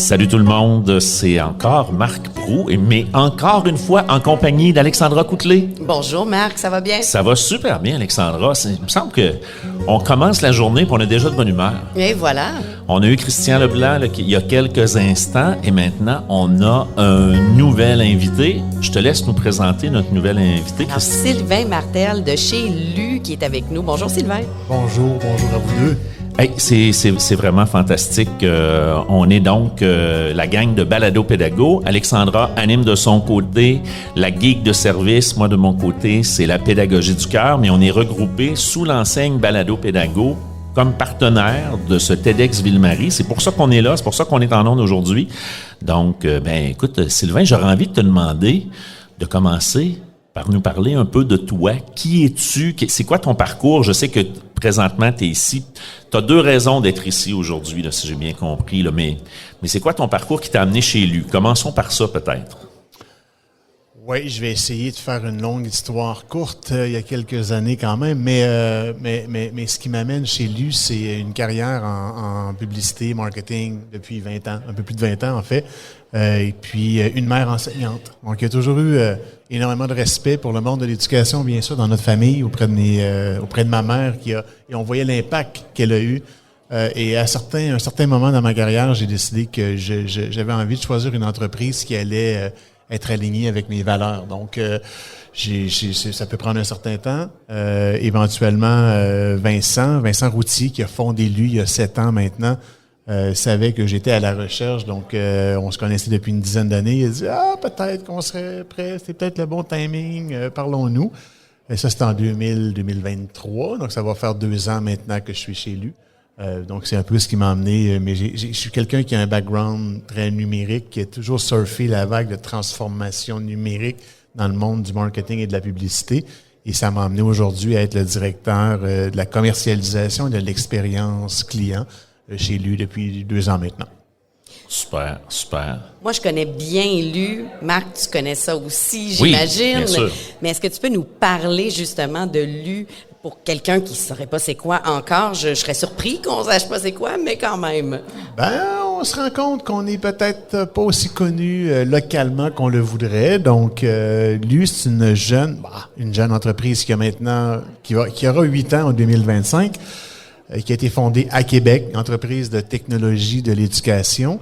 Salut tout le monde, c'est encore Marc Proulx, mais encore une fois en compagnie d'Alexandra Couclet. Bonjour Marc, ça va bien? Ça va super bien, Alexandra. Il me semble qu'on commence la journée et on est déjà de bonne humeur. Et voilà. On a eu Christian Leblanc il y a quelques instants et maintenant on a un nouvel invité. Je te laisse nous présenter notre nouvel invité. Alors, Sylvain Martel de chez LU qui est avec nous. Bonjour Sylvain. Bonjour à vous deux. Hey, c'est vraiment fantastique. On est donc la gang de balado-pédago. Alexandra anime de son côté la geek de service. Moi, de mon côté, c'est la pédagogie du cœur. Mais on est regroupés sous l'enseigne balado-pédago comme partenaire de ce TEDx Ville-Marie. C'est pour ça qu'on est là. C'est pour ça qu'on est en ondes aujourd'hui. Donc, écoute, Sylvain, j'aurais envie de te demander de commencer par nous parler un peu de toi. Qui es-tu? C'est quoi ton parcours? Je sais que présentement, tu es ici. Tu as deux raisons d'être ici aujourd'hui, là, si j'ai bien compris. Là, mais c'est quoi ton parcours qui t'a amené chez LU? Commençons par ça, peut-être. Oui, je vais essayer de faire une longue histoire courte, il y a quelques années quand même, mais ce qui m'amène chez LU, c'est une carrière en publicité, marketing depuis 20 ans, un peu plus de 20 ans en fait, et puis une mère enseignante. Donc, il y a toujours eu énormément de respect pour le monde de l'éducation, bien sûr, dans notre famille, auprès de ma mère, et on voyait l'impact qu'elle a eu. Et à un certain moment dans ma carrière, j'ai décidé que j'avais envie de choisir une entreprise qui allait être alignée avec mes valeurs. Donc, ça peut prendre un certain temps. Éventuellement, Vincent Routier, qui a fondé LU il y a 7 ans maintenant, savait que j'étais à la recherche. Donc, on se connaissait depuis une dizaine d'années. Il a dit « peut-être qu'on serait prêt. C'est peut-être le bon timing. Parlons-nous. » Et ça, c'était en 2023. Donc, ça va faire 2 ans maintenant que je suis chez LU. Donc, c'est un peu ce qui m'a amené. Mais je suis quelqu'un qui a un background très numérique, qui a toujours surfé la vague de transformation numérique dans le monde du marketing et de la publicité. Et ça m'a amené aujourd'hui à être le directeur de la commercialisation et de l'expérience client chez LU depuis 2 ans maintenant. Super, super. Moi, je connais bien LU. Marc, tu connais ça aussi, j'imagine. Oui, bien sûr. Mais est-ce que tu peux nous parler justement de LU pour quelqu'un qui ne saurait pas c'est quoi encore? Je serais surpris qu'on ne sache pas c'est quoi, mais quand même. On se rend compte qu'on n'est peut-être pas aussi connu localement qu'on le voudrait. Donc, LU, c'est une jeune entreprise qui aura 8 ans en 2025. Qui a été fondée à Québec, entreprise de technologie de l'éducation.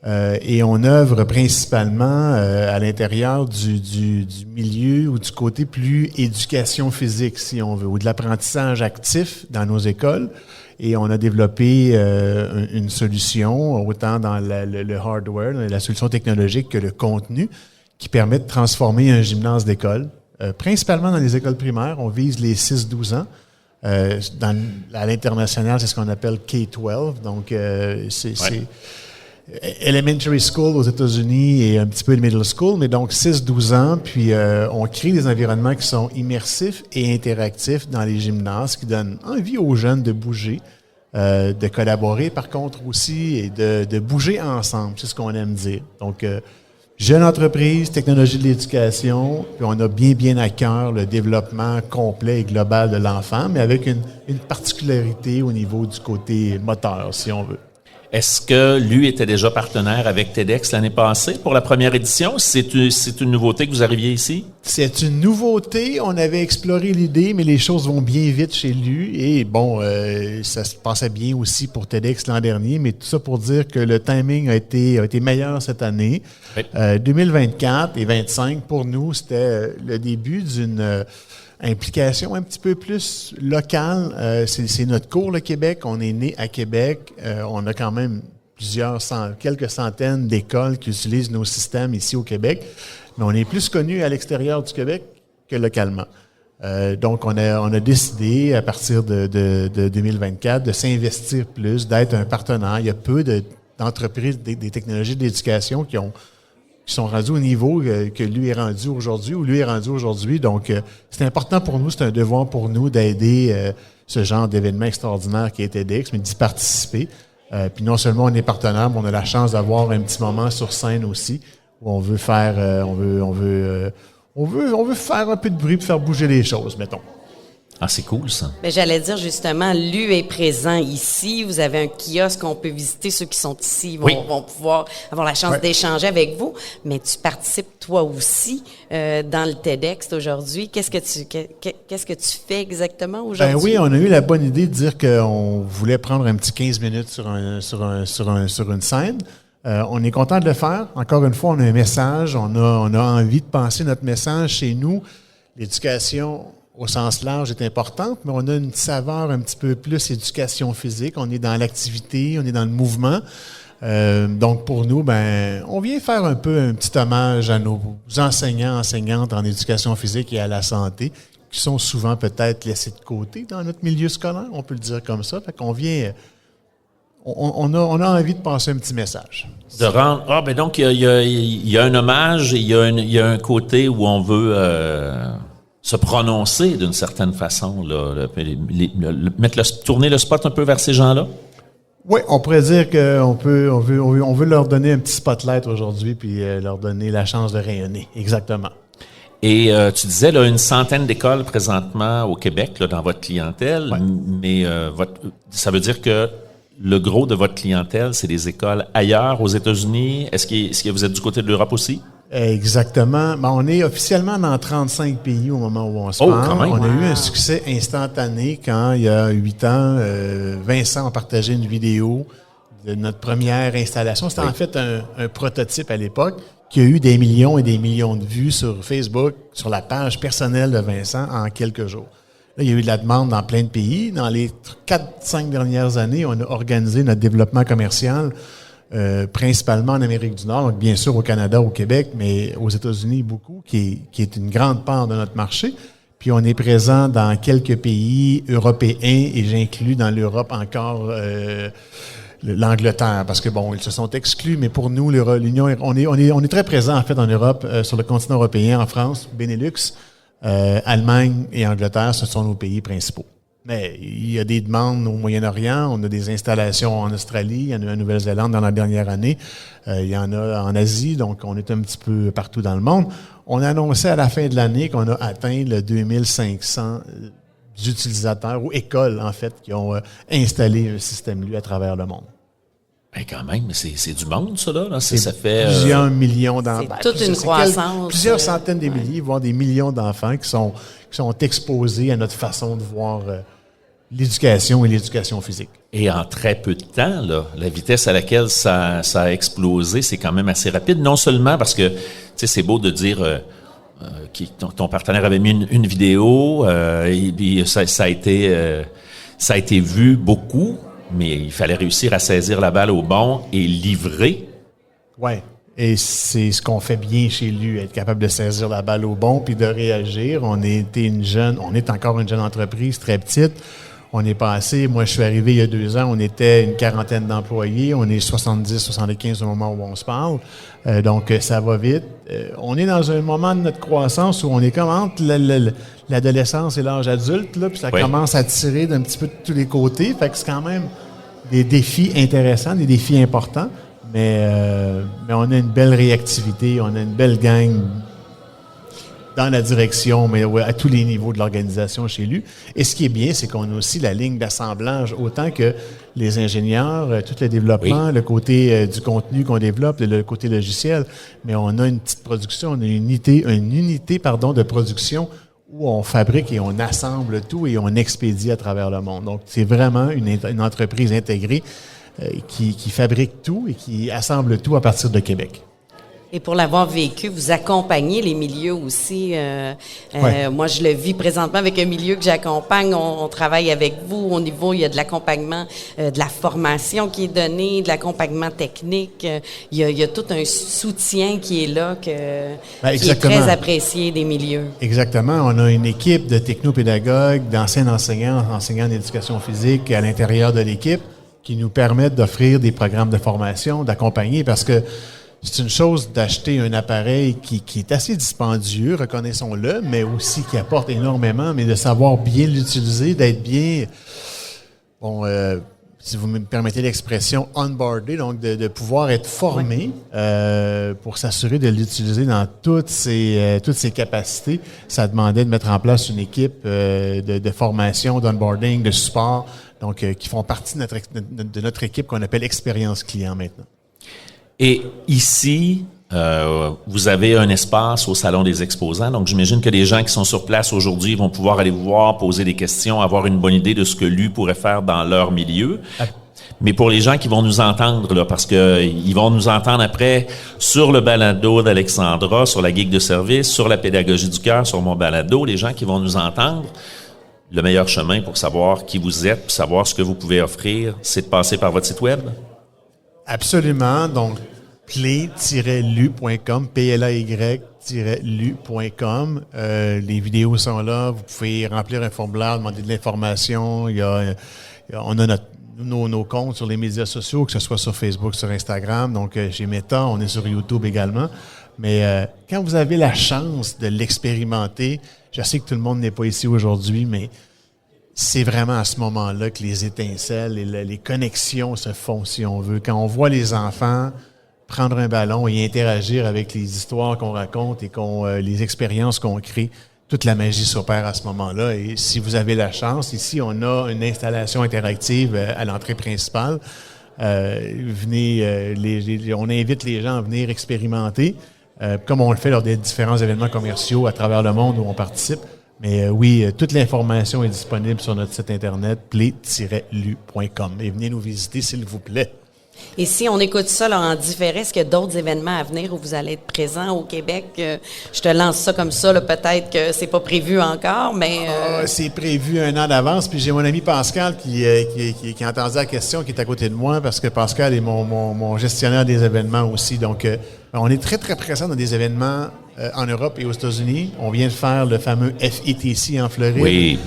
Et on œuvre principalement à l'intérieur du milieu ou du côté plus éducation physique, si on veut, ou de l'apprentissage actif dans nos écoles. Et on a développé une solution, autant dans le hardware, la solution technologique que le contenu, qui permet de transformer un gymnase d'école, principalement dans les écoles primaires. On vise les 6-12 ans. À l'international, c'est ce qu'on appelle K-12. Donc, c'est elementary school aux États-Unis et un petit peu de middle school, mais donc 6-12 ans. Puis, on crée des environnements qui sont immersifs et interactifs dans les gymnases, qui donnent envie aux jeunes de bouger, de collaborer par contre aussi et de bouger ensemble. C'est ce qu'on aime dire. Donc, jeune entreprise, technologie de l'éducation, puis on a bien à cœur le développement complet et global de l'enfant, mais avec une particularité au niveau du côté moteur, si on veut. Est-ce que LU était déjà partenaire avec TEDx l'année passée pour la première édition? C'est une nouveauté que vous arriviez ici? C'est une nouveauté. On avait exploré l'idée, mais les choses vont bien vite chez LU. Et ça se passait bien aussi pour TEDx l'an dernier. Mais tout ça pour dire que le timing a été meilleur cette année. Oui. 2024 et 2025, pour nous, c'était le début d'une implication un petit peu plus locale. C'est notre cours, le Québec. On est né à Québec. On a quand même quelques centaines d'écoles qui utilisent nos systèmes ici au Québec. Mais on est plus connu à l'extérieur du Québec que localement. Donc, on a décidé, à partir de 2024, de s'investir plus, d'être un partenaire. Il y a peu d'entreprises des technologies de l'éducation qui sont rendus au niveau que lui est rendu aujourd'hui, Donc, c'est important pour nous, c'est un devoir pour nous d'aider ce genre d'événement extraordinaire qui est TEDx, mais d'y participer. Puis non seulement on est partenaire, mais on a la chance d'avoir un petit moment sur scène aussi, où on veut faire, on veut faire un peu de bruit pour faire bouger les choses, mettons. Ah, c'est cool, ça. Ben, j'allais dire justement, l'U est présent ici. Vous avez un kiosque qu'on peut visiter. Ceux qui sont ici vont pouvoir avoir la chance d'échanger avec vous. Mais tu participes toi aussi dans le TEDx aujourd'hui. Qu'est-ce que tu fais exactement aujourd'hui? Ben oui, on a eu la bonne idée de dire qu'on voulait prendre un petit 15 minutes sur une scène. On est content de le faire. Encore une fois, on a un message. On a envie de penser notre message chez nous. L'éducation au sens large est importante, mais on a une saveur un petit peu plus éducation physique. On est dans l'activité, on est dans le mouvement. Donc, pour nous, on vient faire un petit hommage à nos enseignants, enseignantes en éducation physique et à la santé, qui sont souvent peut-être laissés de côté dans notre milieu scolaire, on peut le dire comme ça. Fait qu'on vient... On a envie de passer un petit message. De rendre... donc, il y a un hommage et il y a un côté où on veut... se prononcer d'une certaine façon, là, tourner le spot un peu vers ces gens-là? Oui, on pourrait dire qu'on veut leur donner un petit spotlight aujourd'hui puis leur donner la chance de rayonner. Exactement. Et tu disais, là, une centaine d'écoles présentement au Québec, là, dans votre clientèle, mais ça veut dire que le gros de votre clientèle, c'est des écoles ailleurs aux États-Unis. Est-ce que vous êtes du côté de l'Europe aussi? Exactement. On est officiellement dans 35 pays au moment où on se parle. Quand même. On a eu un succès instantané quand, il y a 8 ans, Vincent a partagé une vidéo de notre première installation. C'était en fait un prototype à l'époque qui a eu des millions et des millions de vues sur Facebook, sur la page personnelle de Vincent en quelques jours. Là, il y a eu de la demande dans plein de pays. Dans les 4-5 dernières années, on a organisé notre développement commercial principalement en Amérique du Nord, donc bien sûr au Canada, au Québec, mais aux États-Unis beaucoup, qui est une grande part de notre marché. Puis on est présent dans quelques pays européens et j'inclus dans l'Europe encore l'Angleterre, parce que ils se sont exclus, mais pour nous, l'Union, on est très présent en fait en Europe, sur le continent européen, en France, Benelux, Allemagne et Angleterre, ce sont nos pays principaux. Mais il y a des demandes au Moyen-Orient, on a des installations en Australie, il y en a en Nouvelle-Zélande dans la dernière année, il y en a en Asie, donc on est un petit peu partout dans le monde. On a annoncé à la fin de l'année qu'on a atteint le 2500 utilisateurs ou écoles, en fait, qui ont installé un système LU à travers le monde. Ben quand même, c'est du monde, ça, là. Ça fait... Plusieurs millions d'enfants. C'est toute une croissance. Plusieurs centaines de milliers, voire des millions d'enfants qui sont exposés à notre façon de voir l'éducation et l'éducation physique. Et en très peu de temps, là, la vitesse à laquelle ça a explosé, c'est quand même assez rapide. Non seulement parce que, tu sais, c'est beau de dire... ton partenaire avait mis une vidéo, et puis ça a été vu beaucoup, mais il fallait réussir à saisir la balle au bon et livrer. Oui, et c'est ce qu'on fait bien chez lui, être capable de saisir la balle au bon puis de réagir. On est encore une jeune entreprise très petite. On est passé, moi je suis arrivé il y a 2 ans, on était une quarantaine d'employés, on est 70-75 au moment où on se parle, donc ça va vite. On est dans un moment de notre croissance où on est comme entre l'adolescence et l'âge adulte, là, puis ça commence à tirer d'un petit peu de tous les côtés, fait que c'est quand même des défis intéressants, des défis importants, mais on a une belle réactivité, on a une belle gang dans la direction, mais à tous les niveaux de l'organisation chez lui. Et ce qui est bien, c'est qu'on a aussi la ligne d'assemblage, autant que les ingénieurs, tout le développement, le côté du contenu qu'on développe, le côté logiciel, mais on a une petite production, on a une unité de production où on fabrique et on assemble tout et on expédie à travers le monde. Donc, c'est vraiment une entreprise intégrée qui fabrique tout et qui assemble tout à partir de Québec. Et pour l'avoir vécu, vous accompagnez les milieux aussi. Moi, je le vis présentement avec un milieu que j'accompagne. On travaille avec vous au niveau, il y a de l'accompagnement, de la formation qui est donnée, de l'accompagnement technique. Il y a tout un soutien qui est là, qui est très apprécié des milieux. Exactement. On a une équipe de technopédagogues, d'anciens enseignants en éducation physique à l'intérieur de l'équipe qui nous permettent d'offrir des programmes de formation, d'accompagner, parce que c'est une chose d'acheter un appareil qui est assez dispendieux, reconnaissons-le, mais aussi qui apporte énormément, mais de savoir bien l'utiliser, d'être bien... si vous me permettez l'expression, onboarder, donc de pouvoir être formé pour s'assurer de l'utiliser dans toutes ses capacités. Ça demandait de mettre en place une équipe de formation, d'onboarding, de support, donc qui font partie de notre équipe qu'on appelle Expérience Client maintenant. Et ici, vous avez un espace au Salon des exposants, donc j'imagine que les gens qui sont sur place aujourd'hui vont pouvoir aller vous voir, poser des questions, avoir une bonne idée de ce que LU pourrait faire dans leur milieu. Mais pour les gens qui vont nous entendre, là, parce que ils vont nous entendre après sur le balado d'Alexandra, sur la geek de service, sur la pédagogie du cœur, sur mon balado, les gens qui vont nous entendre, le meilleur chemin pour savoir qui vous êtes, pour savoir ce que vous pouvez offrir, c'est de passer par votre site web? Absolument. Donc, play-lu.com, play-lu.com. Les vidéos sont là. Vous pouvez remplir un formulaire, demander de l'information. On a nos comptes sur les médias sociaux, que ce soit sur Facebook, sur Instagram. Donc, chez Meta, on est sur YouTube également. Mais quand vous avez la chance de l'expérimenter, je sais que tout le monde n'est pas ici aujourd'hui, mais c'est vraiment à ce moment-là que les étincelles et les connexions se font, si on veut. Quand on voit les enfants prendre un ballon et interagir avec les histoires qu'on raconte et les expériences qu'on crée, toute la magie s'opère à ce moment-là. Et si vous avez la chance, ici, on a une installation interactive à l'entrée principale. Venez, on invite les gens à venir expérimenter, comme on le fait lors des différents événements commerciaux à travers le monde où on participe. Mais oui, toute l'information est disponible sur notre site internet, play-lu.com. Et venez nous visiter, s'il vous plaît. Et si on écoute ça là, en différé, est-ce qu'il y a d'autres événements à venir où vous allez être présent au Québec? Je te lance ça comme ça, là, peut-être que c'est pas prévu encore, mais... C'est prévu un an d'avance. Puis j'ai mon ami Pascal qui a entendu la question, qui est à côté de moi, parce que Pascal est mon gestionnaire des événements aussi. Donc, on est très, très présent dans des événements en Europe et aux États-Unis. On vient de faire le fameux FETC en Floride. Oui.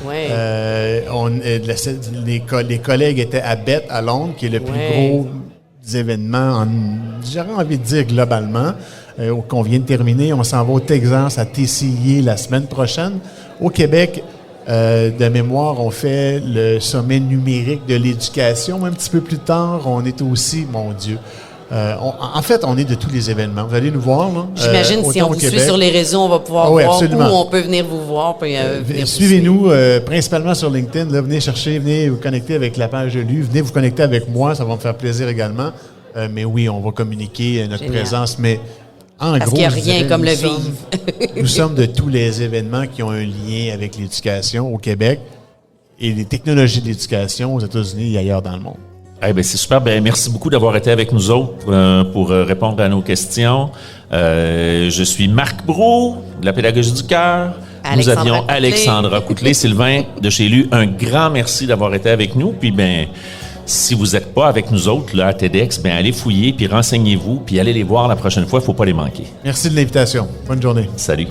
Les collègues étaient à Bett, à Londres, qui est le plus gros événements, j'aurais envie de dire globalement, qu'on vient de terminer. On s'en va au Texas, à TCI la semaine prochaine. Au Québec, de mémoire, on fait le sommet numérique de l'éducation. Un petit peu plus tard, on est aussi, mon Dieu, en fait, on est de tous les événements. Vous allez nous voir, là. J'imagine si on vous suit sur les réseaux, on va pouvoir voir absolument. où on peut venir vous voir. Puis, suivez-nous principalement sur LinkedIn. Là, venez vous connecter avec la page de LU. Venez vous connecter avec moi, ça va me faire plaisir également. Mais oui, on va communiquer notre présence. Mais en parce gros, qu'il n'y a rien comme le vivre. Nous sommes de tous les événements qui ont un lien avec l'éducation au Québec et les technologies de l'éducation aux États-Unis et ailleurs dans le monde. Eh bien, c'est super. Ben, merci beaucoup d'avoir été avec nous autres pour répondre à nos questions. Je suis Marc Brault, de la pédagogie du cœur. Nous avions Alexandra Coutelet, Sylvain de chez LU. Un grand merci d'avoir été avec nous. Puis, ben, si vous n'êtes pas avec nous autres là, à TEDx, ben, allez fouiller, puis renseignez-vous, puis allez les voir la prochaine fois. Il ne faut pas les manquer. Merci de l'invitation. Bonne journée. Salut.